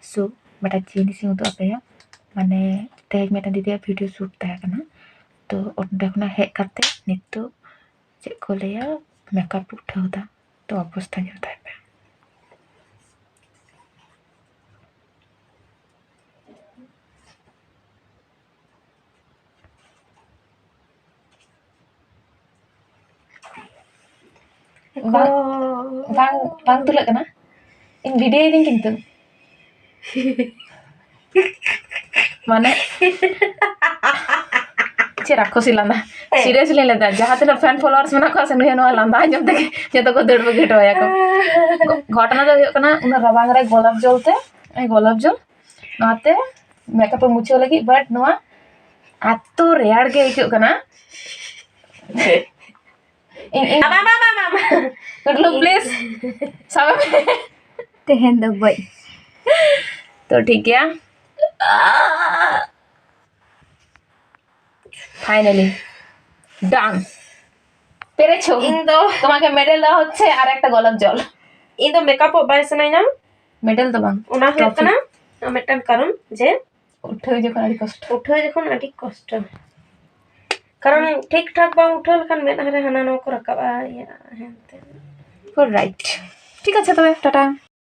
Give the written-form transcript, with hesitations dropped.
सो बटा जिनिस उदू आपेया माने तेज मेटा दीदी वीडियो शूट तहे कना तो ओंडे खना हेज काते नितो चेक को लैया मेकअप उठावदा तो अवस्था जो पे bang tulak kena in video ini kintu mana cira aku sih landa seriously landa jahat na fan followers mana ko asan no landa jom teke jeto ko dod bagi to ya ko घटना तो कना उन रबांग रे गोलाप जल ते गोलाप जल नाते makeup मुछे लगी बट नोआ आतो रेयार गे इको कना Good look please sama Tehen the boy. तो ठीक है फाइनली ডান পেরেছো Indo তোমাকে মেডেল দেওয়া হচ্ছে আর একটা গোলাপ জল Indo makeup বাই সানাইনা মেডেল তো বাং ওনা হইতো না আমেটান কারণ যে উঠে যখন আড়ি কষ্ট উঠে যখন আটি কষ্ট কারণ ঠিকঠাক বাং উঠল খান মেদহারে হানা নকো রাকাবা হেনতে রাইট ঠিক আছে তবে টাটা